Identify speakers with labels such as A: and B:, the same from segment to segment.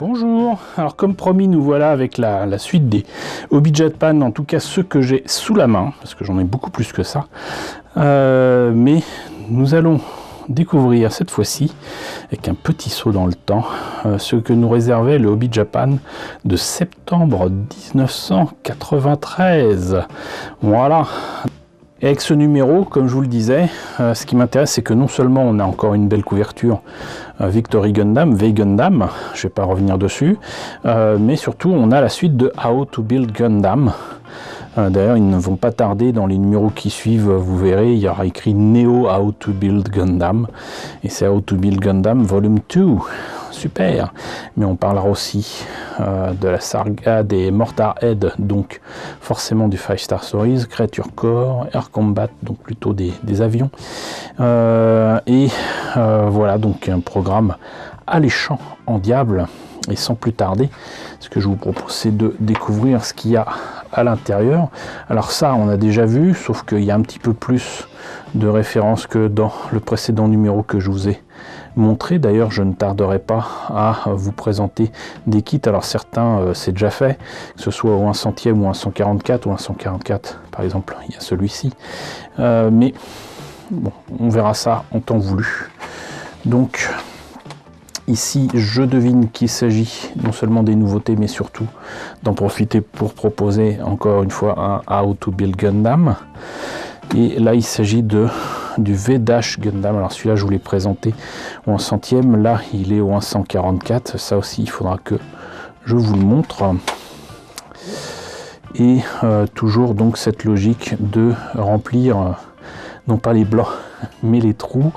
A: Bonjour, alors comme promis nous voilà avec la suite des Hobby Japan, en tout cas ceux que j'ai sous la main, parce que j'en ai beaucoup plus que ça, mais nous allons découvrir cette fois-ci, avec un petit saut dans le temps, ce que nous réservait le Hobby Japan de septembre 1993. Voilà. Et avec ce numéro, comme je vous le disais, ce qui m'intéresse, c'est que non seulement on a encore une belle couverture Victory Gundam, V-Gundam, je ne vais pas revenir dessus, mais surtout on a la suite de How to Build Gundam. D'ailleurs, ils ne vont pas tarder dans les numéros qui suivent, vous verrez, il y aura écrit Neo How to Build Gundam, et c'est How to Build Gundam Volume 2. Super, mais on parlera aussi de la saga des Mortar Head, donc forcément du 5 Star Stories, Creature Core, Air Combat, donc plutôt des avions, voilà, donc un programme alléchant en diable. Et sans plus tarder, ce que je vous propose, c'est de découvrir ce qu'il y a à l'intérieur. Alors ça, on a déjà vu, sauf qu'il y a un petit peu plus de références que dans le précédent numéro que je vous ai montré. D'ailleurs, je ne tarderai pas à vous présenter des kits. Alors certains, c'est déjà fait, que ce soit au 1 centième ou un 144, ou un 144, par exemple, il y a celui-ci. Mais bon, on verra ça en temps voulu. Donc, ici, je devine qu'il s'agit non seulement des nouveautés, mais surtout d'en profiter pour proposer encore une fois un How to Build Gundam. Et là, il s'agit du V-Dash Gundam. Alors celui-là, je vous l'ai présenté au 1 centième. Là, il est au 144. Ça aussi, il faudra que je vous le montre. Et toujours donc cette logique de remplir non pas les blancs mais les trous,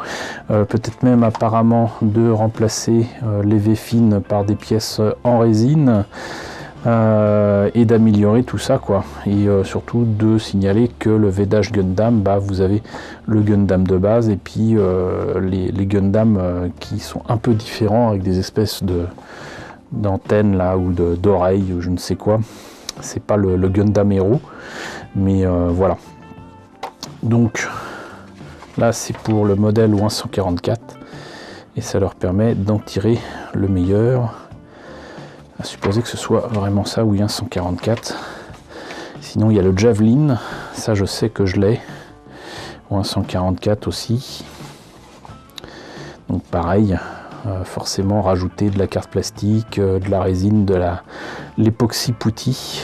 A: peut-être même apparemment de remplacer les V-fines par des pièces en résine, et d'améliorer tout ça quoi. Et surtout de signaler que le V-Dash Gundam, vous avez le Gundam de base et puis les Gundam qui sont un peu différents avec des espèces d'antennes là ou d'oreilles ou je ne sais quoi. C'est pas le Gundam héros, mais voilà. Donc là, c'est pour le modèle ou 144 et ça leur permet d'en tirer le meilleur. À supposer que ce soit vraiment ça, ou 144. Sinon, il y a le Javelin, ça je sais que je l'ai, ou 144 aussi. Donc pareil, forcément rajouter de la carte plastique, de la résine, de l'époxy putty.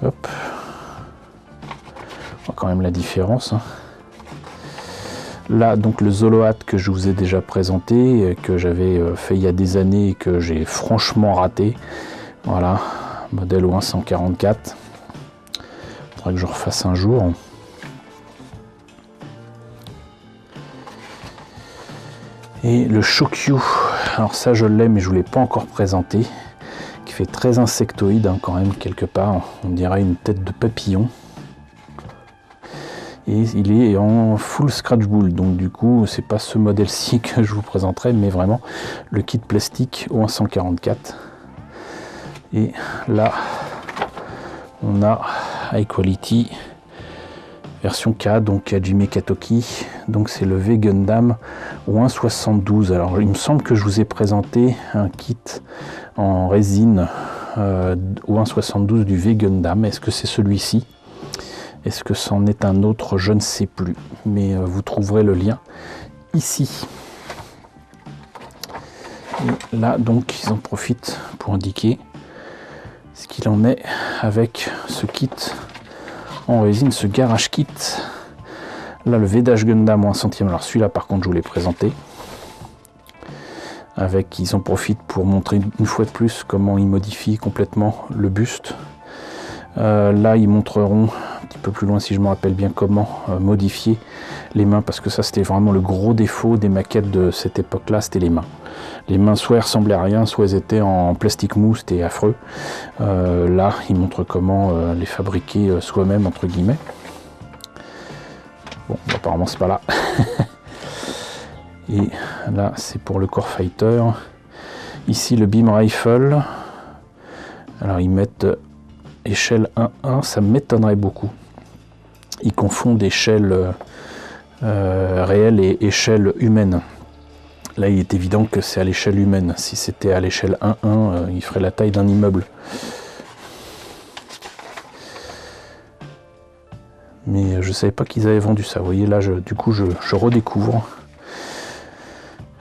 A: Hop. On voit quand même la différence. Là, donc le Zoloat que je vous ai déjà présenté, que j'avais fait il y a des années et que j'ai franchement raté. Voilà, modèle au 144. Il faudra que je refasse un jour. Et le Shokyu, alors ça je l'ai mais je ne vous l'ai pas encore présenté, qui fait très insectoïde hein, quand même quelque part, on dirait une tête de papillon. Et il est en full scratch bull, donc du coup c'est pas ce modèle-ci que je vous présenterai, mais vraiment le kit plastique au 144. Et là on a High Quality version K, donc Hajime Katoki, donc c'est le V Gundam au 1,72. Alors il me semble que je vous ai présenté un kit en résine au 1,72 du V Gundam. Est-ce que c'est celui-ci? Est-ce que c'en est un autre? Je ne sais plus, mais vous trouverez le lien ici. Et là, donc, ils en profitent pour indiquer ce qu'il en est avec ce kit en résine, ce garage kit. Là, le V-Dash Gundam en 1 centième. Alors celui-là, par contre, je vous l'ai présenté. Avec, ils en profitent pour montrer une fois de plus comment ils modifient complètement le buste. Là, ils montreront un petit peu plus loin, si je me rappelle bien, comment modifier les mains, parce que ça, c'était vraiment le gros défaut des maquettes de cette époque-là, c'était les mains. Les mains, soit elles ressemblaient à rien, soit elles étaient en plastique mou, c'était affreux. Là, ils montrent comment les fabriquer soi-même, entre guillemets. Bon, apparemment, c'est pas là. Et là, c'est pour le Core Fighter. Ici, le Beam Rifle. Alors, ils mettent échelle 1-1, ça m'étonnerait beaucoup. Ils confondent échelle réelle et échelle humaine. Là, il est évident que c'est à l'échelle humaine. Si c'était à l'échelle 1-1, il ferait la taille d'un immeuble. Mais je ne savais pas qu'ils avaient vendu ça. Vous voyez, là, du coup, je redécouvre.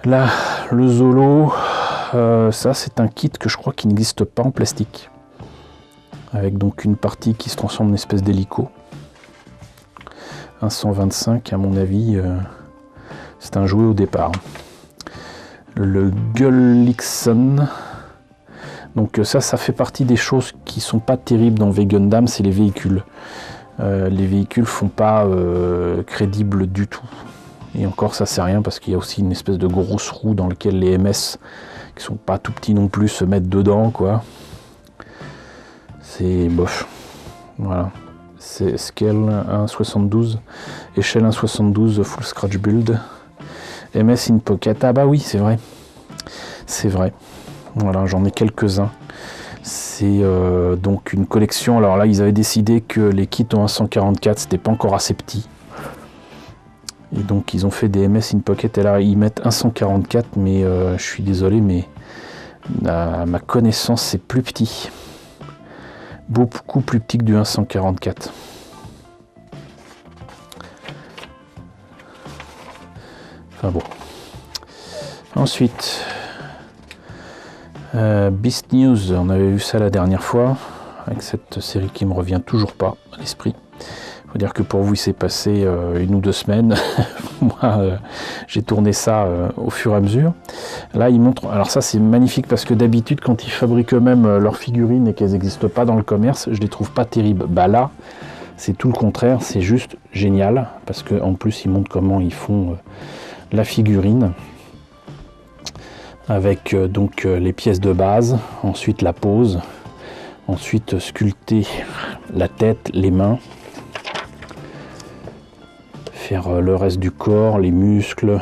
A: Là, le Zolo, ça, c'est un kit que je crois qu'il n'existe pas en plastique. Avec donc une partie qui se transforme en espèce d'hélico. Un 125, à mon avis, c'est un jouet au départ. Le Gullikson. Donc ça fait partie des choses qui sont pas terribles dans V-Gundam, c'est les véhicules. Les véhicules font pas crédibles du tout. Et encore ça c'est rien parce qu'il y a aussi une espèce de grosse roue dans laquelle les MS, qui sont pas tout petits non plus, se mettent dedans quoi. C'est bof. Voilà. C'est scale 1.72, échelle 1.72, full scratch build. MS in pocket, ah bah oui c'est vrai. C'est vrai. Voilà, j'en ai quelques-uns. C'est donc une collection. Alors là, ils avaient décidé que les kits en 144, c'était pas encore assez petit. Et donc, ils ont fait des MS in pocket. Et là, ils mettent 144, mais je suis désolé, mais à ma connaissance, c'est plus petit. Beaucoup plus petit que du 144. Enfin bon. Ensuite... Beast News, on avait vu ça la dernière fois, avec cette série qui me revient toujours pas à l'esprit. Il faut dire que pour vous, il s'est passé 1 ou 2 semaines. Moi, j'ai tourné ça au fur et à mesure. Là, ils montrent... Alors ça, c'est magnifique parce que d'habitude, quand ils fabriquent eux-mêmes leurs figurines et qu'elles n'existent pas dans le commerce, je les trouve pas terribles. Bah là, c'est tout le contraire, c'est juste génial. Parce qu'en plus, ils montrent comment ils font la figurine. Avec donc les pièces de base, ensuite la pose, ensuite sculpter la tête, les mains, faire le reste du corps, les muscles.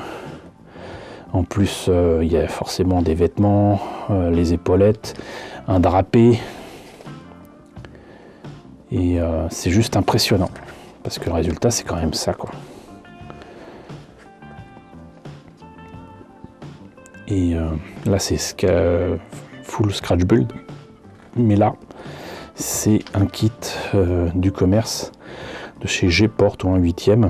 A: En plus, il y a forcément des vêtements, les épaulettes, un drapé. Et c'est juste impressionnant, parce que le résultat, c'est quand même ça, quoi. Et là, c'est full scratch build. Mais là, c'est un kit du commerce de chez G-Port ou un 8e.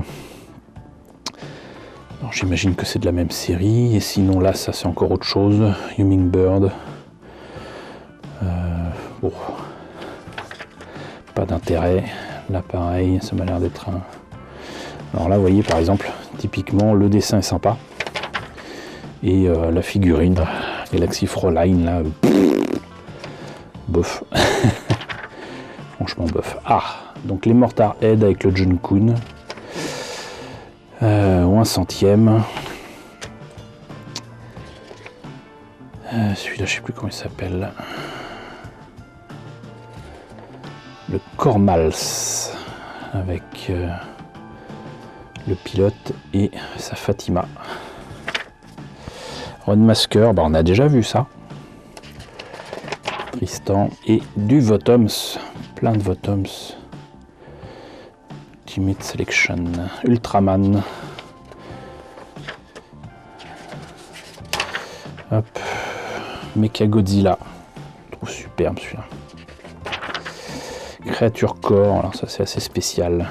A: J'imagine que c'est de la même série. Et sinon, là, ça, c'est encore autre chose. Hummingbird. Bon. Pas d'intérêt. Là, pareil, ça m'a l'air d'être un... Alors là, vous voyez, par exemple, typiquement, le dessin est sympa. Et la figurine Galaxy Froline là, bof. Franchement bof. Ah, donc les Mortar Head avec le Jun-kun ou un 100e. Celui-là, je sais plus comment il s'appelle. Le Cormals avec le pilote et sa Fatima. Runmasker, bah on a déjà vu ça. Tristan et du Votoms, plein de Votoms. Ultimate Selection, Ultraman. Hop, Mechagodzilla, je trouve superbe celui-là. Créature Corps, alors ça c'est assez spécial.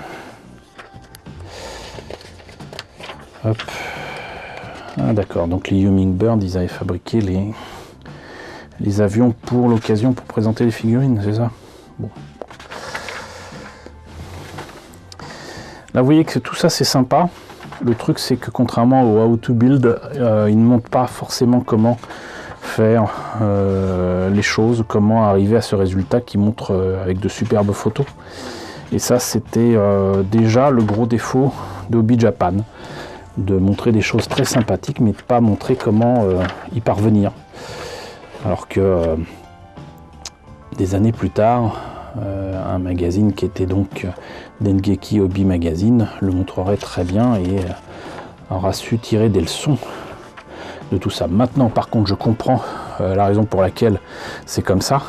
A: Hop. Ah d'accord, donc les Hummingbird, ils avaient fabriqué les avions pour l'occasion, pour présenter les figurines, c'est ça? Bon. Là vous voyez que tout ça c'est sympa. Le truc c'est que contrairement au How to Build, ils ne montrent pas forcément comment faire les choses, comment arriver à ce résultat qui montre avec de superbes photos. Et ça c'était déjà le gros défaut de Hobby Japan. De montrer des choses très sympathiques, mais de pas montrer comment y parvenir. Alors que des années plus tard, un magazine qui était donc Dengeki Hobby Magazine le montrerait très bien et aura su tirer des leçons de tout ça. Maintenant, par contre, je comprends la raison pour laquelle c'est comme ça.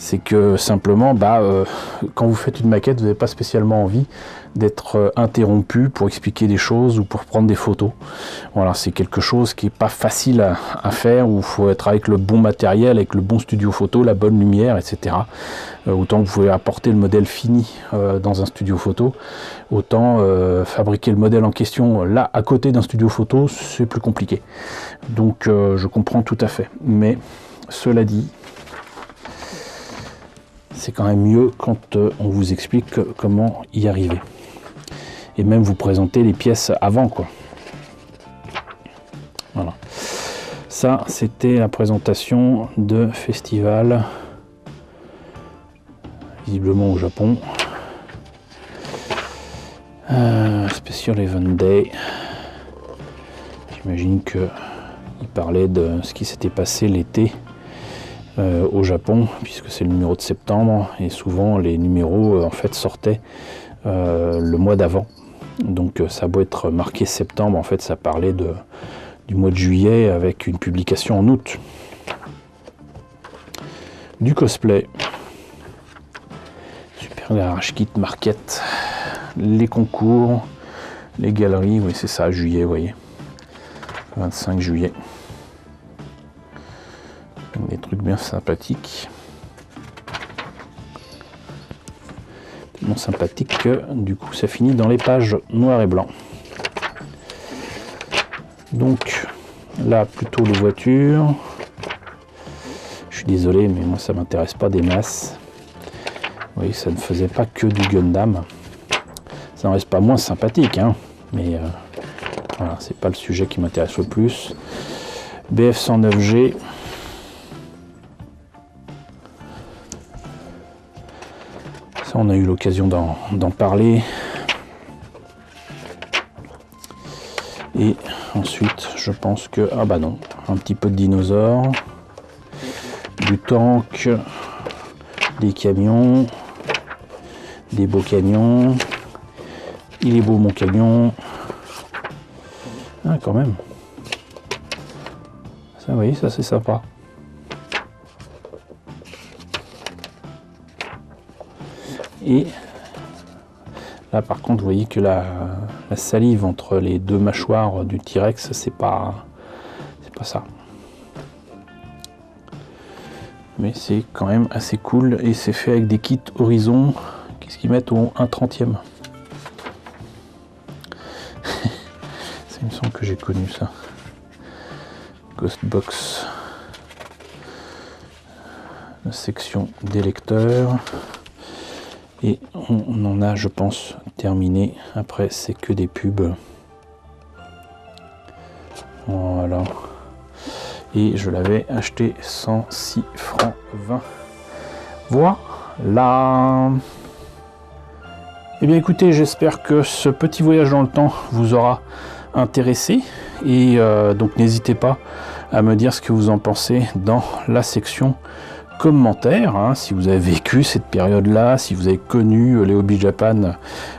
A: C'est que simplement, quand vous faites une maquette, vous n'avez pas spécialement envie d'être interrompu pour expliquer des choses ou pour prendre des photos. Voilà, c'est quelque chose qui n'est pas facile à faire, où il faut être avec le bon matériel, avec le bon studio photo, la bonne lumière, etc. Autant vous pouvez apporter le modèle fini dans un studio photo, autant fabriquer le modèle en question là, à côté d'un studio photo, c'est plus compliqué. Donc je comprends tout à fait. Mais cela dit, c'est quand même mieux quand on vous explique comment y arriver. Et même vous présenter les pièces avant, quoi. Voilà. Ça, c'était la présentation de festival, visiblement au Japon. Special Event Day. J'imagine qu'il parlait de ce qui s'était passé l'été au Japon, puisque c'est le numéro de septembre, et souvent les numéros en fait sortaient le mois d'avant. Donc ça a beau être marqué septembre, en fait ça parlait du mois de juillet avec une publication en août. Du cosplay. Super Garage Kit Market. Les concours, les galeries, oui c'est ça, juillet, vous voyez. 25 juillet. Des trucs bien sympathiques. Tellement sympathique que du coup ça finit dans les pages noir et blanc. Donc là plutôt les voitures. Je suis désolé mais moi ça m'intéresse pas des masses. Vous voyez, ça ne faisait pas que du Gundam. Ça n'en reste pas moins sympathique, hein, mais voilà, c'est pas le sujet qui m'intéresse le plus. BF109G. Ça, on a eu l'occasion d'en parler. Et ensuite, je pense que... Ah bah non, un petit peu de dinosaures, du tank, des camions, des beaux camions. Il est beau mon camion. Ah quand même. Ça, vous voyez, ça c'est sympa. Et là par contre vous voyez que la salive entre les deux mâchoires du T-Rex, c'est pas ça. Mais c'est quand même assez cool et c'est fait avec des kits Horizon. Qu'est-ce qu'ils mettent au 1/30e? Il me semble que j'ai connu ça. Ghostbox. La section des lecteurs. Et on en a, je pense, terminé. Après, c'est que des pubs. Voilà. Et je l'avais acheté 106 francs 20. Voilà. Eh bien, écoutez, j'espère que ce petit voyage dans le temps vous aura intéressé. Et donc, n'hésitez pas à me dire ce que vous en pensez dans la section commentaires, hein, si vous avez vécu cette période-là, si vous avez connu les Hobby Japan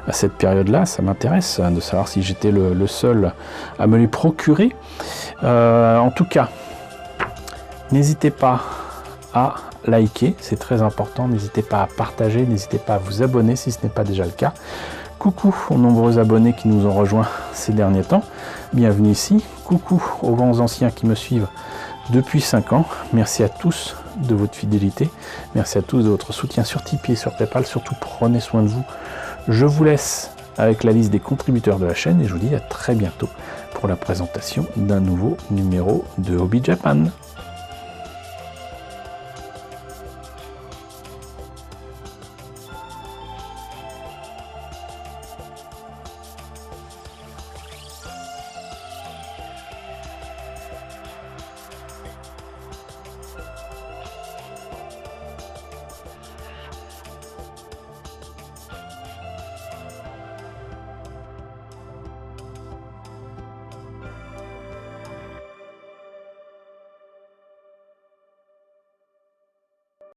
A: à cette période-là, ça m'intéresse de savoir si j'étais le seul à me les procurer. En tout cas, n'hésitez pas à liker, c'est très important, n'hésitez pas à partager, n'hésitez pas à vous abonner si ce n'est pas déjà le cas. Coucou aux nombreux abonnés qui nous ont rejoints ces derniers temps, bienvenue ici. Coucou aux grands anciens qui me suivent depuis 5 ans, merci à tous de votre fidélité, merci à tous de votre soutien sur Tipeee et sur Paypal, surtout prenez soin de vous. Je vous laisse avec la liste des contributeurs de la chaîne et je vous dis à très bientôt pour la présentation d'un nouveau numéro de Hobby Japan.